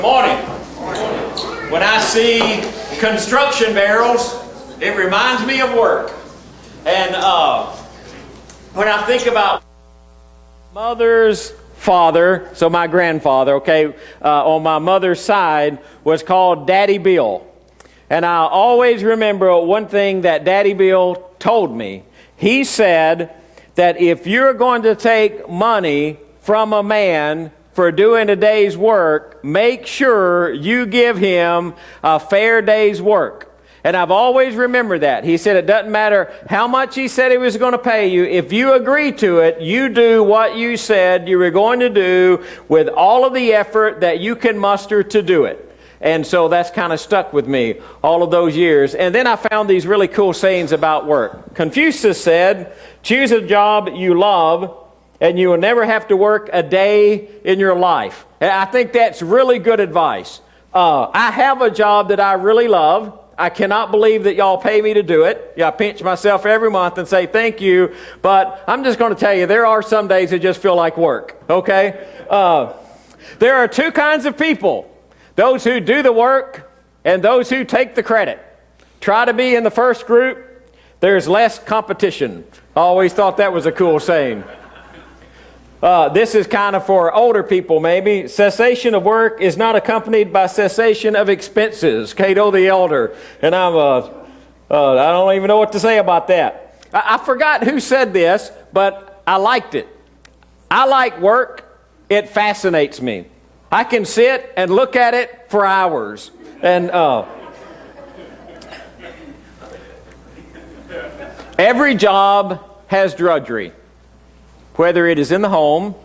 Morning. When I see construction barrels, it reminds me of work. And when I think about mother's father, so my grandfather, on my mother's side was called Daddy Bill. And I always remember one thing that Daddy Bill told me. He said that if you're going to take money from a man for doing a day's work, make sure you give him a fair day's work. And I've always remembered that. He said it doesn't matter how much he said he was going to pay you. If you agree to it, you do what you said you were going to do with all of the effort that you can muster to do it. And so that's kind of stuck with me all of those years. And then I found these really cool sayings about work. Confucius said, choose a job you love, and you will never have to work a day in your life. And I think that's really good advice. I have a job that I really love. I cannot believe that y'all pay me to do it. I pinch myself every month and say thank you. But I'm just going to tell you, there are some days that just feel like work, okay? There are two kinds of people. Those who do the work and those who take the credit. Try to be in the first group. There's less competition. I always thought that was a cool saying. This is kind of for older people, maybe. Cessation of work is not accompanied by cessation of expenses. Cato the Elder. And I don't even know what to say about that. I forgot who said this, but I liked it. I like work. It fascinates me. I can sit and look at it for hours. And every job has drudgery. Whether it is in the home,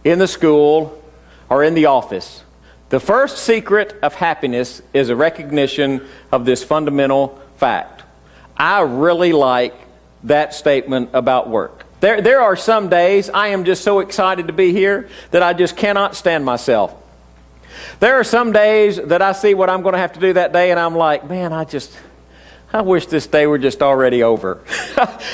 in the school, or in the office. The first secret of happiness is a recognition of this fundamental fact. I really like that statement about work. There are some days I am just so excited to be here that I just cannot stand myself. There are some days that I see what I'm going to have to do that day and I'm like, man, I wish this day were just already over.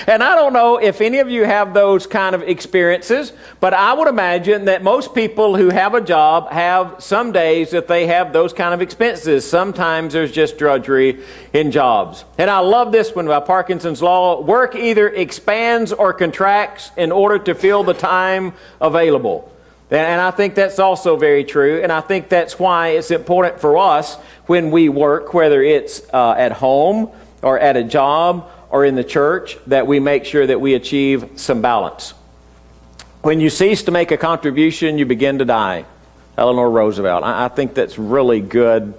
And I don't know if any of you have those kind of experiences, but I would imagine that most people who have a job have some days that they have those kind of expenses. Sometimes there's just drudgery in jobs. And I love this one by Parkinson's Law. Work either expands or contracts in order to fill the time available. And I think that's also very true. And I think that's why it's important for us when we work, whether it's at home or at a job or in the church, that we make sure that we achieve some balance. When you cease to make a contribution, you begin to die. Eleanor Roosevelt. I think that's really good.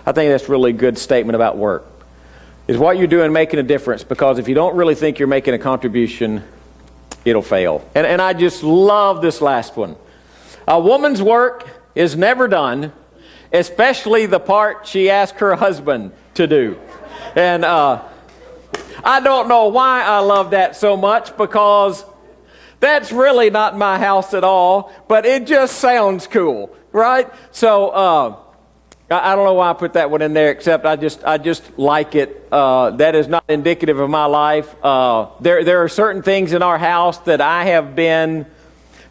I think that's a really good statement about work. Is what you're doing making a difference? Because if you don't really think you're making a contribution, it'll fail. And I just love this last one. A woman's work is never done, especially the part she asked her husband to do. And I don't know why I love that so much, because that's really not my house at all, but it just sounds cool, right? So I don't know why I put that one in there, except I just like it. That is not indicative of my life. There are certain things in our house that I have been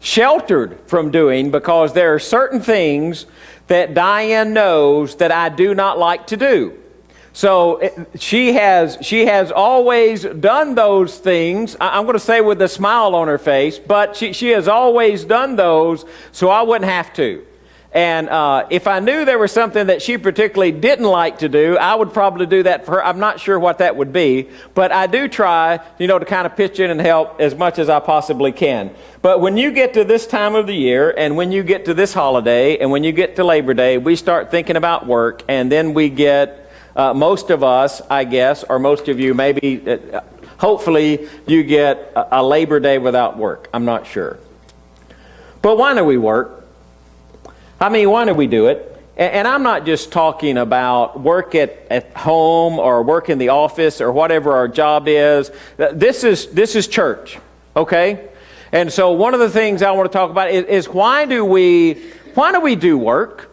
sheltered from doing, because there are certain things that Diane knows that I do not like to do. So she has always done those things. I'm going to say with a smile on her face, but she has always done those so I wouldn't have to. And if I knew there was something that she particularly didn't like to do, I would probably do that for her. I'm not sure what that would be, but I do try, to kind of pitch in and help as much as I possibly can. But when you get to this time of the year, and when you get to this holiday, and when you get to Labor Day, we start thinking about work, and then we get, most of us, I guess, or most of you, maybe, hopefully, you get a Labor Day without work. I'm not sure. But why do we work? Why do we do it? And I'm not just talking about work at home or work in the office or whatever our job is. This is church, okay? And so one of the things I want to talk about is why do we do work?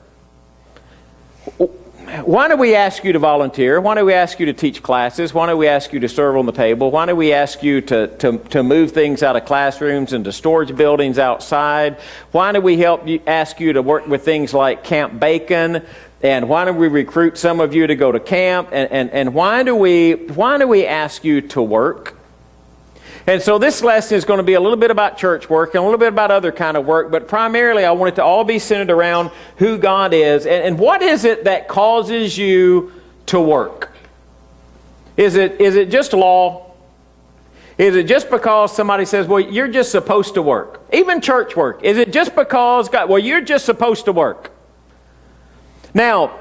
why do we ask you to volunteer? Why do we ask you to teach classes? Why do we ask you to serve on the table? Why do we ask you to move things out of classrooms into storage buildings outside? Why do we ask you to work with things like Camp Bacon? And why do we recruit some of you to go to camp? And why do we ask you to work? And so this lesson is going to be a little bit about church work and a little bit about other kind of work, but primarily I want it to all be centered around who God is and what is it that causes you to work. Is it just law? Is it just because somebody says, well, you're just supposed to work? Even church work. Is it just because God, well, you're just supposed to work? Now,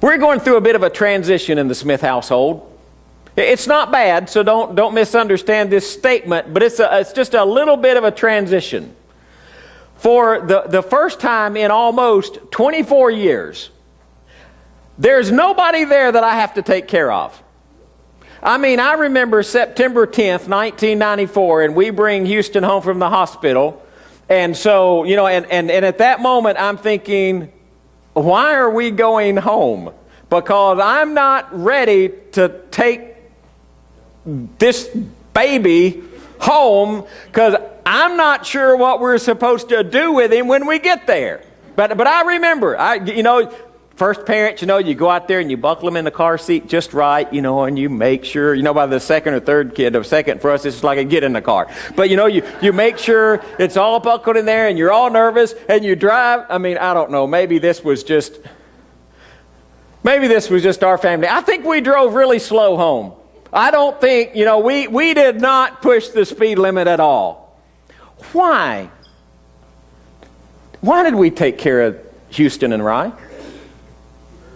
we're going through a bit of a transition in the Smith household. It's not bad, so don't misunderstand this statement, but it's just a little bit of a transition. For the first time in almost 24 years, there's nobody there that I have to take care of. I mean, I remember September 10th, 1994, and we bring Houston home from the hospital. And so, and at that moment, I'm thinking, why are we going home? Because I'm not ready to take this baby home because I'm not sure what we're supposed to do with him when we get there. But I remember, first parents, you go out there and you buckle them in the car seat just right, and you make sure, by the second or third kid, or second for us, it's like a get in the car. But, you make sure it's all buckled in there and you're all nervous and you drive. I mean, I don't know, maybe this was just our family. I think we drove really slow home. I don't think, we did not push the speed limit at all. Why? Why did we take care of Houston and Rye?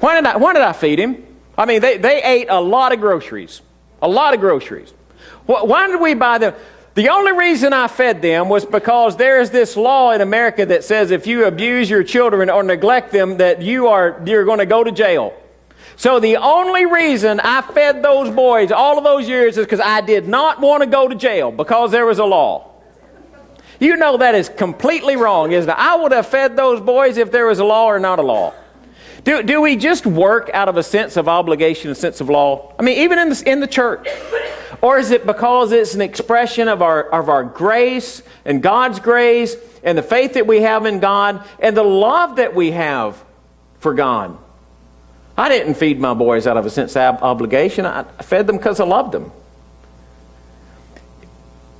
Why did I feed him? I mean, they ate a lot of groceries. A lot of groceries. Why did we buy them? The only reason I fed them was because there is this law in America that says if you abuse your children or neglect them, that you're going to go to jail. So the only reason I fed those boys all of those years is because I did not want to go to jail because there was a law. You know that is completely wrong, isn't it? I would have fed those boys if there was a law or not a law. Do we just work out of a sense of obligation, a sense of law? I mean, even in the church. Or is it because it's an expression of our grace and God's grace and the faith that we have in God and the love that we have for God? I didn't feed my boys out of a sense of obligation. I fed them because I loved them.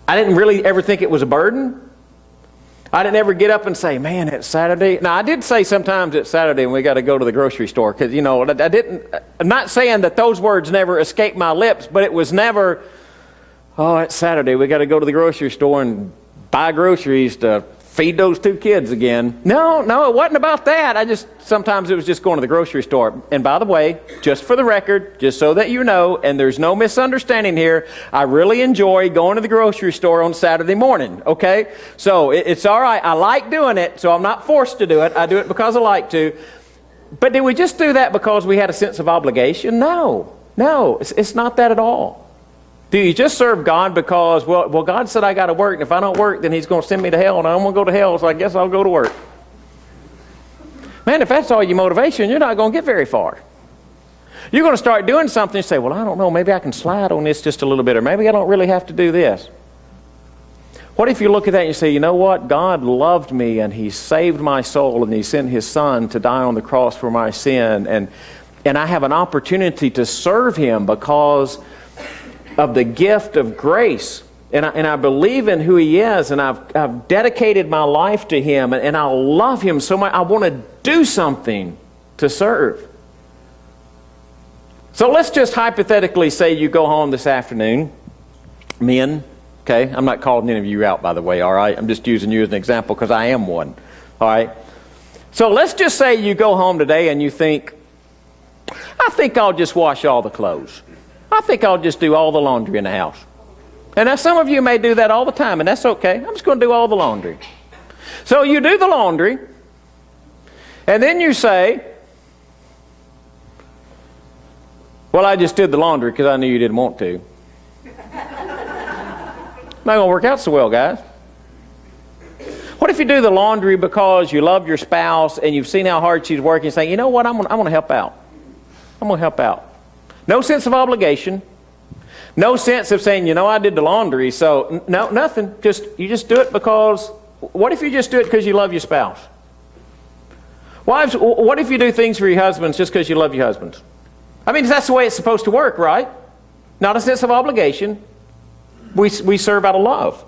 I didn't really ever think it was a burden. I didn't ever get up and say, man, it's Saturday. Now, I did say sometimes it's Saturday and we got to go to the grocery store because, I'm not saying that those words never escaped my lips, but it was never, oh, it's Saturday. We got to go to the grocery store and buy groceries to feed those two kids again. No, it wasn't about that. Sometimes it was just going to the grocery store. And by the way, just for the record, just so that you know, and there's no misunderstanding here, I really enjoy going to the grocery store on Saturday morning, okay? So it's all right. I like doing it, so I'm not forced to do it. I do it because I like to. But did we just do that because we had a sense of obligation? No, it's not that at all. Do you just serve God because, well, God said I got to work, and if I don't work, then He's going to send me to hell, and I don't want to go to hell, so I guess I'll go to work. Man, if that's all your motivation, you're not going to get very far. You're going to start doing something and say, well, I don't know, maybe I can slide on this just a little bit, or maybe I don't really have to do this. What if you look at that and you say, you know what? God loved me, and He saved my soul, and He sent His Son to die on the cross for my sin, and I have an opportunity to serve Him because of the gift of grace. And I believe in who He is, and I've dedicated my life to Him, and I love Him so much. I want to do something to serve. So let's just hypothetically say you go home this afternoon, men, okay? I'm not calling any of you out, by the way, all right? I'm just using you as an example because I am one, all right? So let's just say you go home today and you think, I think I'll just wash all the clothes. I think I'll just do all the laundry in the house. And now some of you may do that all the time, and that's okay. I'm just going to do all the laundry. So you do the laundry, and then you say, well, I just did the laundry because I knew you didn't want to. Not going to work out so well, guys. What if you do the laundry because you love your spouse and you've seen how hard she's working, saying, you know what, I'm going to help out. I'm going to help out. No sense of obligation. No sense of saying, you know, I did the laundry, so no, nothing. You just do it because, what if you just do it because you love your spouse? Wives, what if you do things for your husbands just because you love your husbands? I mean, that's the way it's supposed to work, right? Not a sense of obligation. We serve out of love.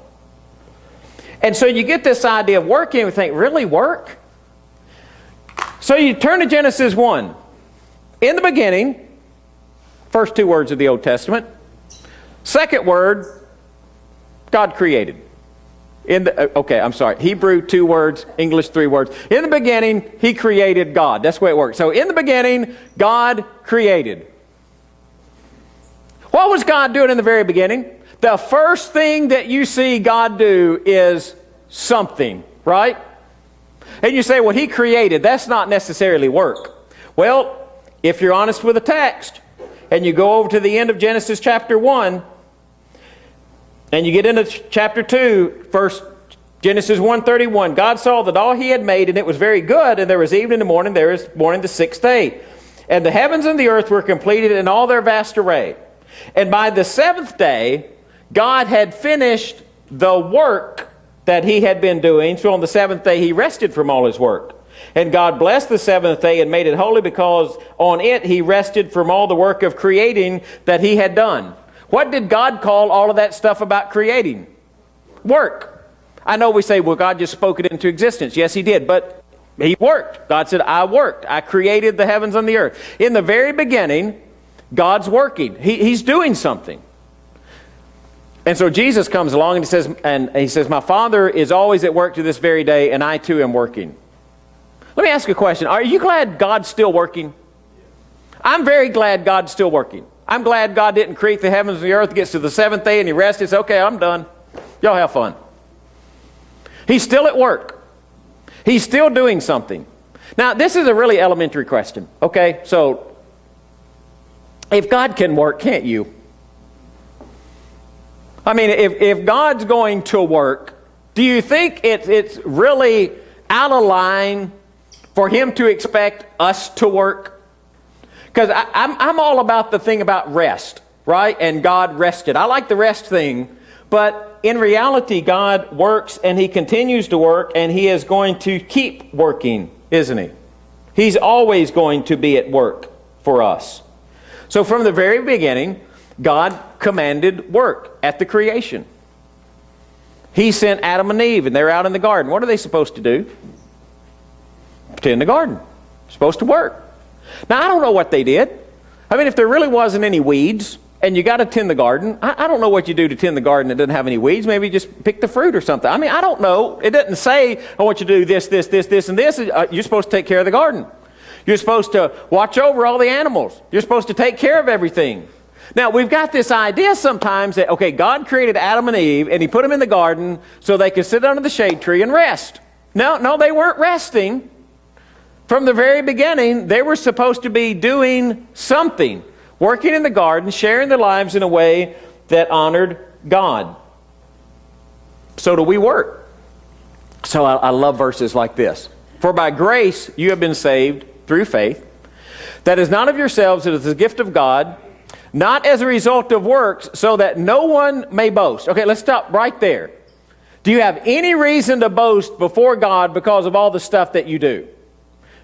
And so you get this idea of working, and we think, really, work? So you turn to Genesis 1. In the beginning, first two words of the Old Testament. Second word, God created. Hebrew 2 words, English 3 words. In the beginning, He created God. That's the way it works. So in the beginning, God created. What was God doing in the very beginning? The first thing that you see God do is something, right? And you say, well, He created. That's not necessarily work. Well, if you're honest with the text, and you go over to the end of Genesis chapter 1, and you get into chapter 2, first Genesis 1:31, God saw that all He had made, and it was very good, and there was evening and morning, there was morning the sixth day. And the heavens and the earth were completed in all their vast array. And by the seventh day, God had finished the work that He had been doing. So on the seventh day, He rested from all His work. And God blessed the seventh day and made it holy, because on it He rested from all the work of creating that He had done. What did God call all of that stuff about creating? Work. I know we say, well, God just spoke it into existence. Yes, He did, but He worked. God said, I worked. I created the heavens and the earth. In the very beginning, God's working. He's doing something. And so Jesus comes along and he says, my Father is always at work to this very day, and I too am working. Let me ask you a question. Are you glad God's still working? I'm very glad God's still working. I'm glad God didn't create the heavens and the earth, gets to the seventh day and He rests. It's okay, I'm done. Y'all have fun. He's still at work. He's still doing something. Now, this is a really elementary question. Okay, so if God can work, can't you? I mean, if God's going to work, do you think it's really out of line for Him to expect us to work? Because I'm all about the thing about rest, right? And God rested. I like the rest thing, but in reality, God works and He continues to work, and He is going to keep working, isn't He? He's always going to be at work for us. So from the very beginning, God commanded work at the creation. He sent Adam and Eve, and they're out in the garden. What are they supposed to do? Tend the garden. They're supposed to work. Now, I don't know what they did. I mean, if there really wasn't any weeds, and you got to tend the garden, I don't know what you do to tend the garden that doesn't have any weeds. Maybe just pick the fruit or something. I mean, I don't know. It doesn't say, I want you to do this, and this. You're supposed to take care of the garden. You're supposed to watch over all the animals. You're supposed to take care of everything. Now, we've got this idea sometimes that, okay, God created Adam and Eve, and He put them in the garden so they could sit under the shade tree and rest. No, they weren't resting. From the very beginning, they were supposed to be doing something, working in the garden, sharing their lives in a way that honored God. So do we work. So I love verses like this. For by grace you have been saved through faith. That is not of yourselves, it is the gift of God, not as a result of works, so that no one may boast. Okay, let's stop right there. Do you have any reason to boast before God because of all the stuff that you do?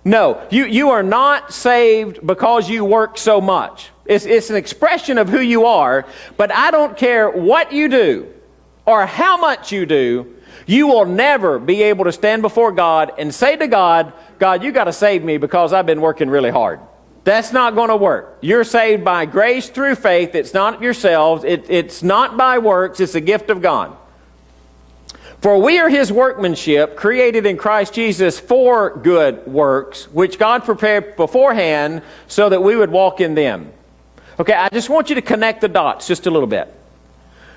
No, you are not saved because you work so much. It's an expression of who you are, but I don't care what you do or how much you do, you will never be able to stand before God and say to God, God, you got to save me because I've been working really hard. That's not going to work. You're saved by grace through faith. It's not yourselves. It's not by works. It's a gift of God. For we are His workmanship, created in Christ Jesus for good works, which God prepared beforehand so that we would walk in them. Okay, I just want you to connect the dots just a little bit.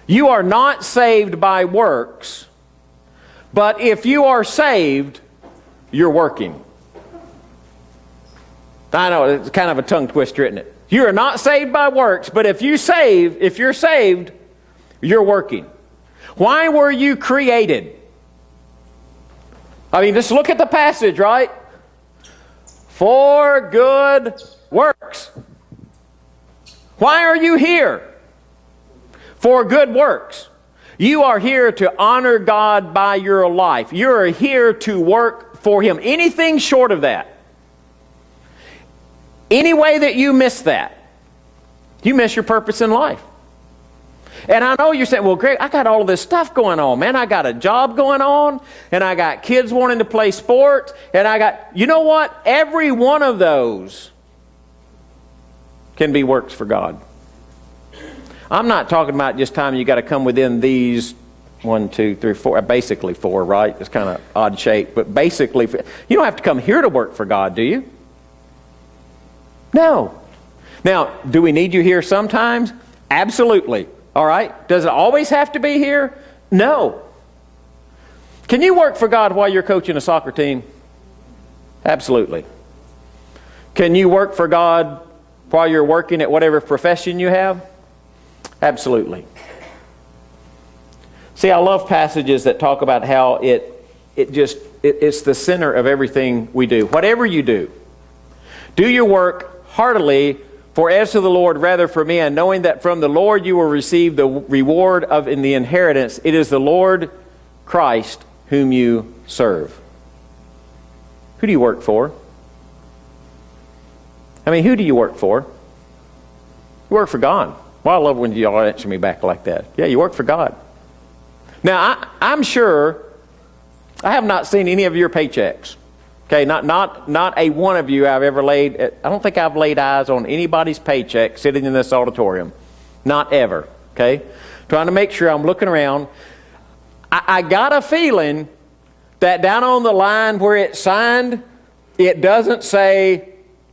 You are not saved by works, but if you are saved, you're working. I know, it's kind of a tongue twister, isn't it? You are not saved by works, but if you're saved, you're working. Why were you created? I mean, just look at the passage, right? For good works. Why are you here? For good works. You are here to honor God by your life. You are here to work for Him. Anything short of that, any way that you miss that, you miss your purpose in life. And I know you're saying, well, Greg, I got all of this stuff going on, man. I got a job going on, and I got kids wanting to play sports, and I got, you know what? Every one of those can be works for God. I'm not talking about just time you got to come within these 1, 2, 3, 4, basically 4, right? It's kind of odd shape, but basically, you don't have to come here to work for God, do you? No. Now, do we need you here sometimes? Absolutely. All right? Does it always have to be here? No. Can you work for God while you're coaching a soccer team? Absolutely. Can you work for God while you're working at whatever profession you have? Absolutely. See, I love passages that talk about how it's the center of everything we do. Whatever you do your work heartily, for as to the Lord rather for me, and knowing that from the Lord you will receive the reward of in the inheritance. It is the Lord Christ whom you serve. Who do you work for? I mean, who do you work for? You work for God. Well, I love when y'all answer me back like that. Yeah, you work for God. Now, I'm sure I have not seen any of your paychecks. Okay, not a one of you I've ever laid. I don't think I've laid eyes on anybody's paycheck sitting in this auditorium. Not ever. Okay, trying to make sure I'm looking around. I got a feeling that down on the line where it's signed, it doesn't say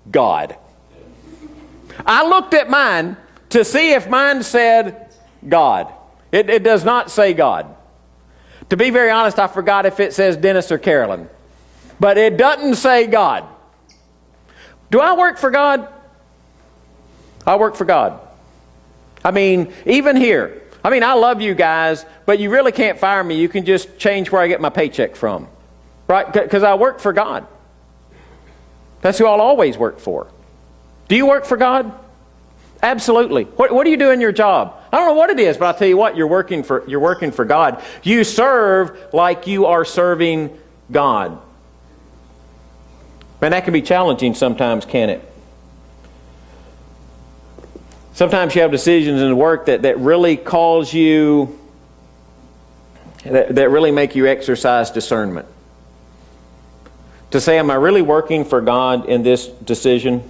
God. I looked at mine to see if mine said God. It does not say God. To be very honest, I forgot if it says Dennis or Carolyn. But it doesn't say God. Do I work for God? I work for God. I mean, even here. I mean, I love you guys, but you really can't fire me. You can just change where I get my paycheck from. Right? Because I work for God. That's who I'll always work for. Do you work for God? Absolutely. What do you do in your job? I don't know what it is, but I'll tell you what, you're working for God. You serve like you are serving God. Man, that can be challenging sometimes, can't it? Sometimes you have decisions in work that really cause you, that really make you exercise discernment. To say, am I really working for God in this decision?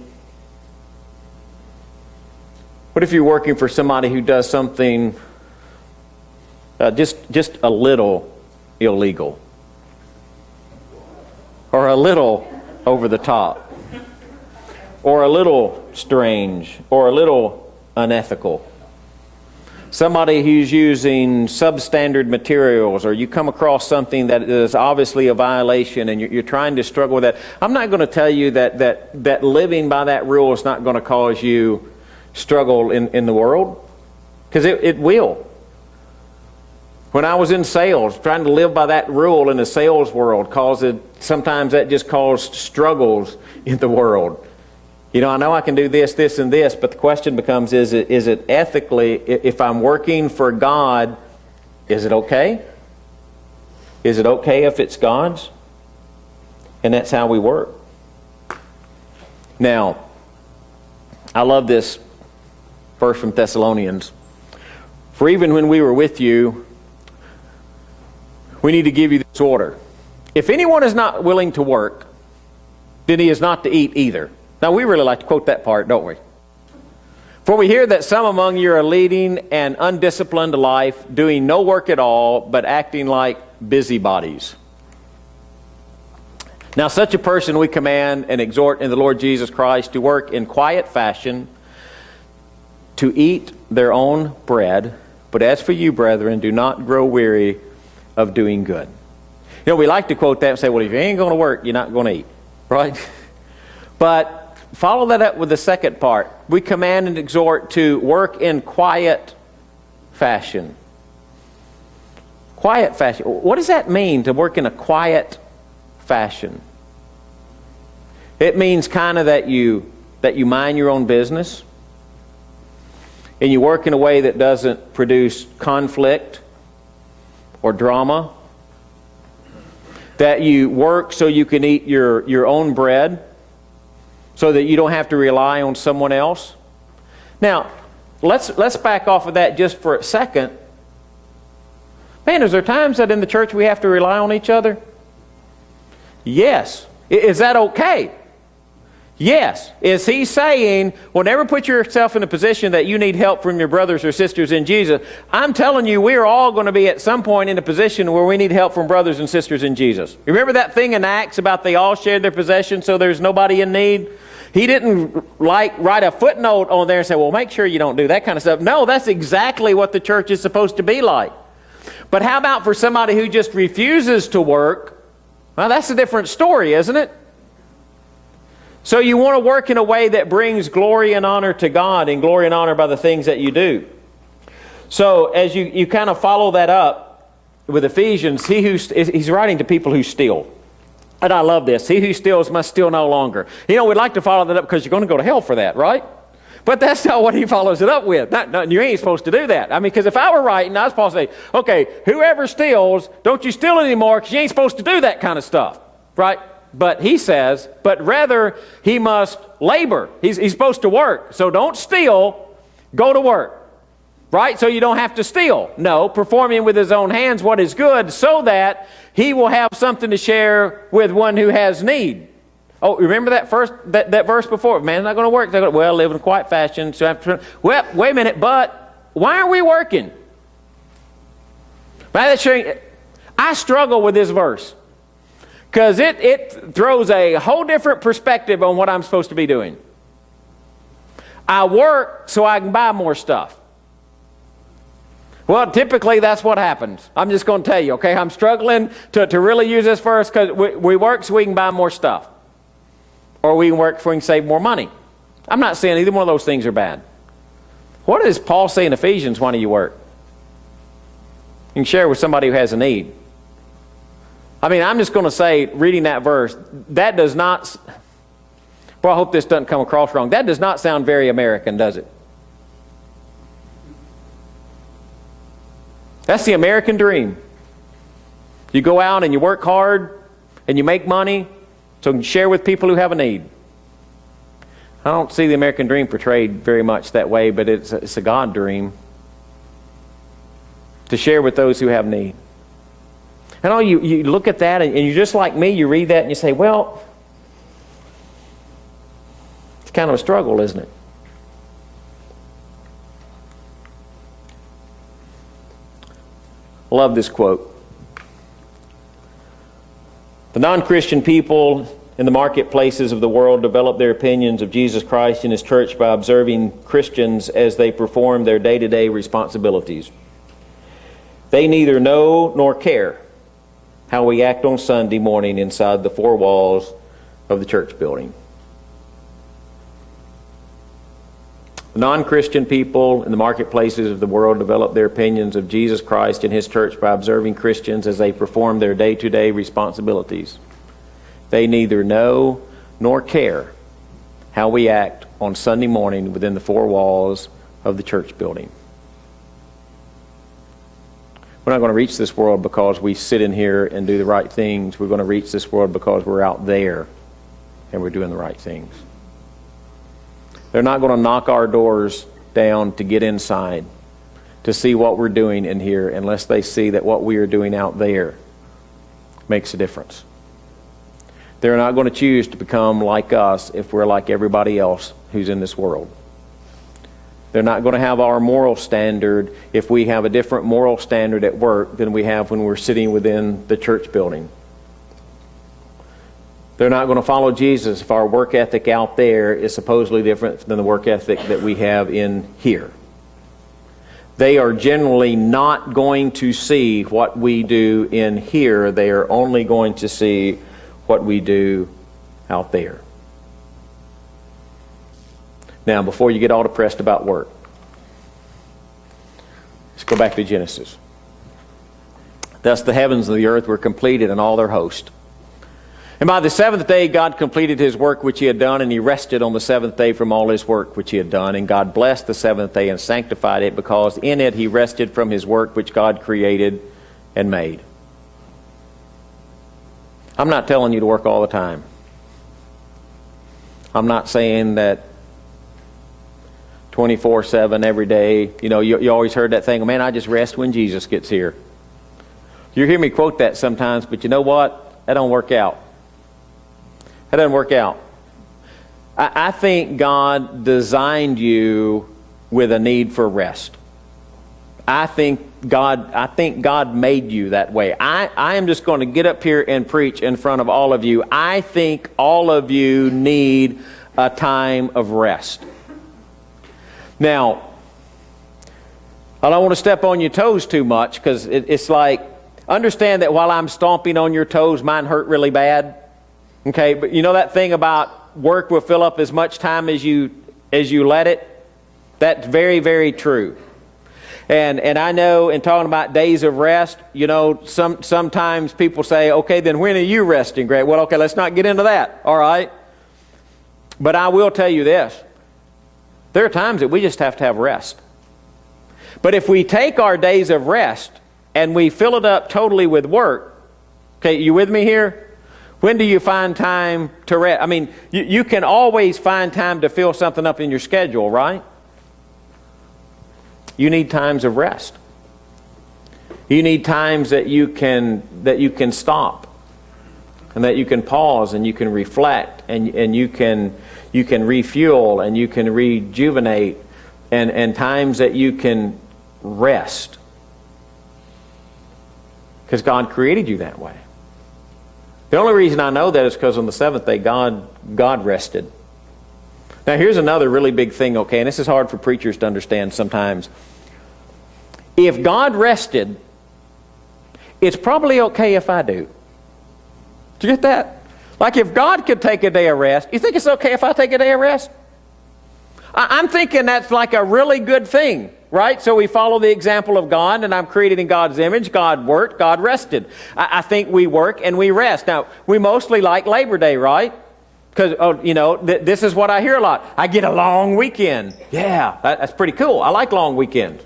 What if you're working for somebody who does something just a little illegal? Or a little over the top? Or a little strange? Or a little unethical? Somebody who's using substandard materials, or you come across something that is obviously a violation and you're trying to struggle with that. I'm not going to tell you that living by that rule is not going to cause you struggle in the world, because it will. When I was in sales, trying to live by that rule in the sales world sometimes that just caused struggles in the world. You know, I know I can do this, this, and this, but the question becomes, is it ethically, if I'm working for God, is it okay? Is it okay if it's God's? And that's how we work. Now, I love this verse from Thessalonians. For even when we were with you, we need to give you this order. If anyone is not willing to work, then he is not to eat either. Now, we really like to quote that part, don't we? For we hear that some among you are leading an undisciplined life, doing no work at all, but acting like busybodies. Now, such a person we command and exhort in the Lord Jesus Christ to work in quiet fashion, to eat their own bread. But as for you, brethren, do not grow weary of doing good. You know, we like to quote that and say, well, if you ain't going to work, you're not going to eat. Right? But follow that up with the second part. We command and exhort to work in quiet fashion. Quiet fashion. What does that mean, to work in a quiet fashion. It means kind of that you mind your own business and you work in a way that doesn't produce conflict or drama. That you work so you can eat your own bread so that you don't have to rely on someone else. Now, let's back off of that just for a second. Man, is there times that in the church we have to rely on each other? Yes. Is that okay? Yes. Is he saying, well, never put yourself in a position that you need help from your brothers or sisters in Jesus? I'm telling you, we are all going to be at some point in a position where we need help from brothers and sisters in Jesus. Remember that thing in Acts about they all shared their possessions so there's nobody in need? He didn't write a footnote on there and say, well, make sure you don't do that kind of stuff. No, that's exactly what the church is supposed to be like. But how about for somebody who just refuses to work? Well, that's a different story, isn't it? So you want to work in a way that brings glory and honor to God, and glory and honor by the things that you do. So as you kind of follow that up with Ephesians, he's writing to people who steal. And I love this. He who steals must steal no longer. You know, we'd like to follow that up because you're going to go to hell for that, right? But that's not what he follows it up with. You ain't supposed to do that. I mean, because if I were writing, I was supposed to say, okay, whoever steals, don't you steal anymore because you ain't supposed to do that kind of stuff, right? But he says, but rather he must labor. He's supposed to work. So don't steal, go to work. Right? So you don't have to steal. No, performing with his own hands what is good so that he will have something to share with one who has need. Oh, remember that verse before? Man's not going to work. They're going to, live in a quiet fashion. So well, wait a minute, but why are we working? I struggle with this verse. Because it throws a whole different perspective on what I'm supposed to be doing. I work so I can buy more stuff. Well, typically that's what happens. I'm just going to tell you, okay? I'm struggling to really use this verse because we work so we can buy more stuff. Or we can work so we can save more money. I'm not saying either one of those things are bad. What does Paul say in Ephesians, why do you work? You can share with somebody who has a need. I mean, I'm just going to say, reading that verse, that does not, well, I hope this doesn't come across wrong. That does not sound very American, does it? That's the American dream. You go out and you work hard and you make money so you can share with people who have a need. I don't see the American dream portrayed very much that way, but it's a God dream to share with those who have need. And you look at that and you're just like me, you read that and you say, well, it's kind of a struggle, isn't it? I love this quote. The non-Christian people in the marketplaces of the world develop their opinions of Jesus Christ and His church by observing Christians as they perform their day-to-day responsibilities. They neither know nor care how we act on Sunday morning inside the four walls of the church building. The non-Christian people in the marketplaces of the world develop their opinions of Jesus Christ and His church by observing Christians as they perform their day-to-day responsibilities. They neither know nor care how we act on Sunday morning within the four walls of the church building. We're not going to reach this world because we sit in here and do the right things. We're going to reach this world because we're out there and we're doing the right things. They're not going to knock our doors down to get inside, to see what we're doing in here, unless they see that what we are doing out there makes a difference. They're not going to choose to become like us if we're like everybody else who's in this world. They're not going to have our moral standard if we have a different moral standard at work than we have when we're sitting within the church building. They're not going to follow Jesus if our work ethic out there is supposedly different than the work ethic that we have in here. They are generally not going to see what we do in here. They are only going to see what we do out there. Now, before you get all depressed about work, let's go back to Genesis. Thus the heavens and the earth were completed and all their host. And by the seventh day, God completed his work which he had done, and he rested on the seventh day from all his work which he had done. And God blessed the seventh day and sanctified it, because in it he rested from his work which God created and made. I'm not telling you to work all the time. I'm not saying that 24/7 every day. You know, you always heard that thing, man, I just rest when Jesus gets here. You hear me quote that sometimes, but you know what? That don't work out. That doesn't work out. I think God designed you with a need for rest. I think God made you that way. I am just going to get up here and preach in front of all of you. I think all of you need a time of rest. Now, I don't want to step on your toes too much, because it's like, understand that while I'm stomping on your toes, mine hurt really bad. Okay, but you know that thing about work will fill up as much time as you let it? That's very, very true. And I know in talking about days of rest, you know, sometimes people say, okay, then when are you resting, Greg? Well, okay, let's not get into that, all right? But I will tell you this. There are times that we just have to have rest. But if we take our days of rest and we fill it up totally with work, okay, you with me here? When do you find time to rest? I mean, you can always find time to fill something up in your schedule, right? You need times of rest. You need times that you can stop, and that you can pause, and you can reflect, and you can refuel, and you can rejuvenate, and times that you can rest. Because God created you that way. The only reason I know that is because on the seventh day, God rested. Now here's another really big thing, okay, and this is hard for preachers to understand sometimes. If God rested, it's probably okay if I do. Did you get that? Like if God could take a day of rest, you think it's okay if I take a day of rest? I'm thinking that's like a really good thing, right? So we follow the example of God, and I'm created in God's image. God worked, God rested. I think we work and we rest. Now, we mostly like Labor Day, right? Because, this is what I hear a lot. I get a long weekend. Yeah, that's pretty cool. I like long weekends.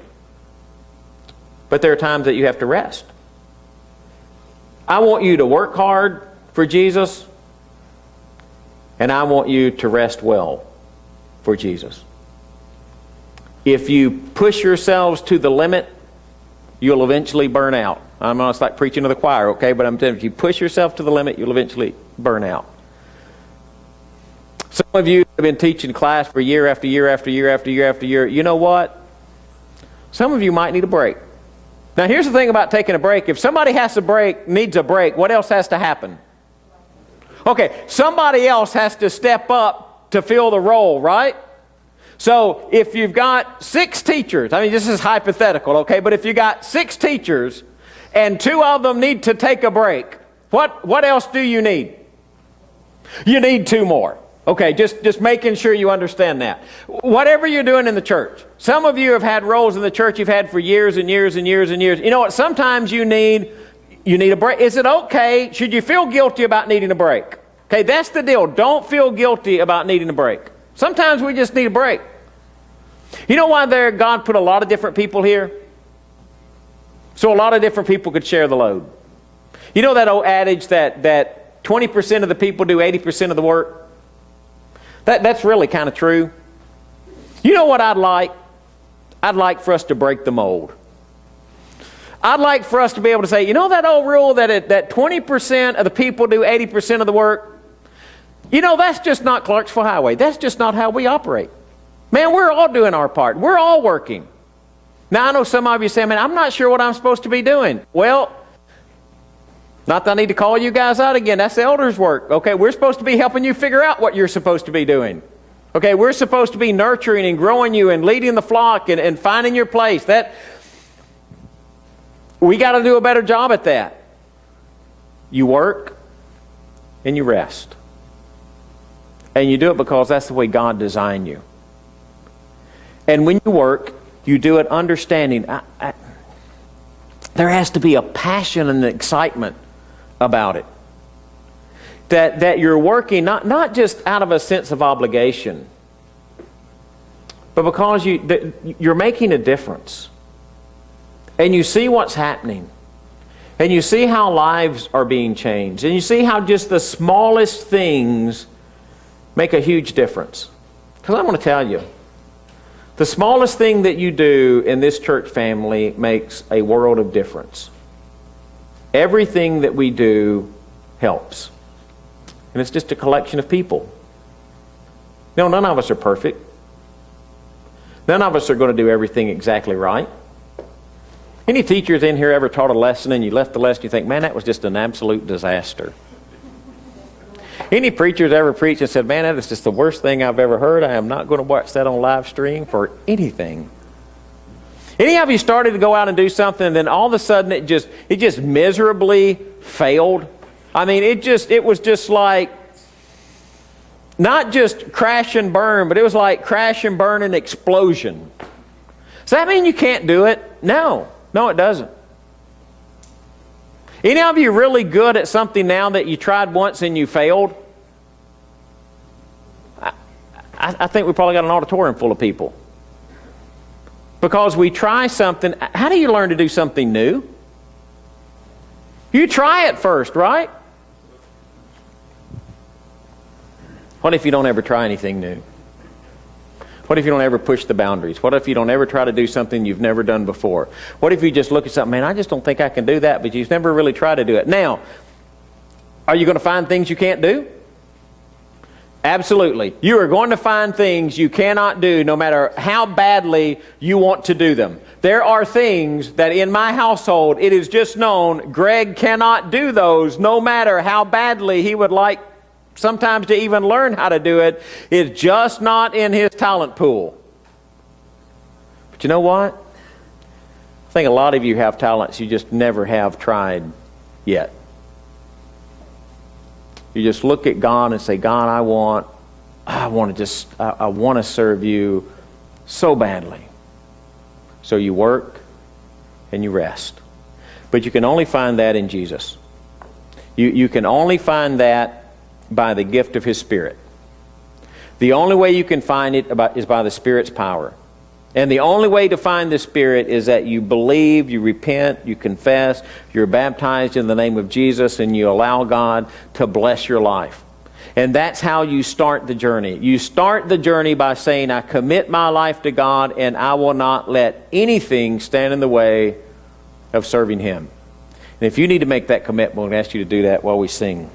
But there are times that you have to rest. I want you to work hard for Jesus, and I want you to rest well for Jesus. If you push yourselves to the limit, you'll eventually burn out. I know it's like preaching to the choir, okay? But I'm telling you, if you push yourself to the limit, you'll eventually burn out. Some of you have been teaching class for year after year after year after year after year. You know what? Some of you might need a break. Now, here's the thing about taking a break. If somebody needs a break, what else has to happen? Okay, somebody else has to step up to fill the role, right? So if you've got 6 teachers, I mean, this is hypothetical, okay? But if you got 6 teachers and 2 of them need to take a break, what else do you need? You need 2 more. Okay, just making sure you understand that. Whatever you're doing in the church, some of you have had roles in the church you've had for years and years and years and years. You know what? Sometimes you need a break. Is it okay? Should you feel guilty about needing a break? Okay, that's the deal. Don't feel guilty about needing a break. Sometimes we just need a break. You know why God put a lot of different people here? So a lot of different people could share the load. You know that old adage that 20% of the people do 80% of the work? That's really kind of true. You know what I'd like? I'd like for us to break the mold. I'd like for us to be able to say, you know that old rule that 20% of the people do 80% of the work? You know, that's just not Clarksville Highway. That's just not how we operate. Man, we're all doing our part. We're all working. Now, I know some of you say, man, I'm not sure what I'm supposed to be doing. Well, not that I need to call you guys out again. That's the elders' work. Okay, we're supposed to be helping you figure out what you're supposed to be doing. Okay, we're supposed to be nurturing and growing you and leading the flock and finding your place. We got to do a better job at that. You work and you rest. And you do it because that's the way God designed you. And when you work, you do it understanding. There has to be a passion and an excitement about it. that you're working not just out of a sense of obligation, but because you're making a difference. And you see what's happening. And you see how lives are being changed. And you see how just the smallest things make a huge difference. Because I want to tell you, the smallest thing that you do in this church family makes a world of difference. Everything that we do helps. And it's just a collection of people. No, none of us are perfect. None of us are going to do everything exactly right. Any teachers in here ever taught a lesson and you left the lesson and you think, man, that was just an absolute disaster? Any preachers ever preached and said, man, that is just the worst thing I've ever heard. I am not going to watch that on live stream for anything. Any of you started to go out and do something and then all of a sudden it just miserably failed? I mean, it was just like, not just crash and burn, but it was like crash and burn and explosion. Does that mean you can't do it? No, it doesn't. Any of you really good at something now that you tried once and you failed? I think we probably got an auditorium full of people. Because we try something. How do you learn to do something new? You try it first, right? What if you don't ever try anything new? What if you don't ever push the boundaries? What if you don't ever try to do something you've never done before? What if you just look at something, man, I just don't think I can do that, but you've never really tried to do it. Now, are you going to find things you can't do? Absolutely. You are going to find things you cannot do no matter how badly you want to do them. There are things that in my household, it is just known Greg cannot do those no matter how badly he would like sometimes to even learn how to do it. It's just not in his talent pool. But you know what? I think a lot of you have talents you just never have tried yet. You just look at God and say, God, I want to serve you so badly. So you work and you rest. But you can only find that in Jesus. You can only find that by the gift of His Spirit. The only way you can find it is by the Spirit's power. And the only way to find the Spirit is that you believe, you repent, you confess, you're baptized in the name of Jesus, and you allow God to bless your life. And that's how you start the journey. You start the journey by saying, I commit my life to God, and I will not let anything stand in the way of serving Him. And if you need to make that commitment, I'm going to ask you to do that while we sing.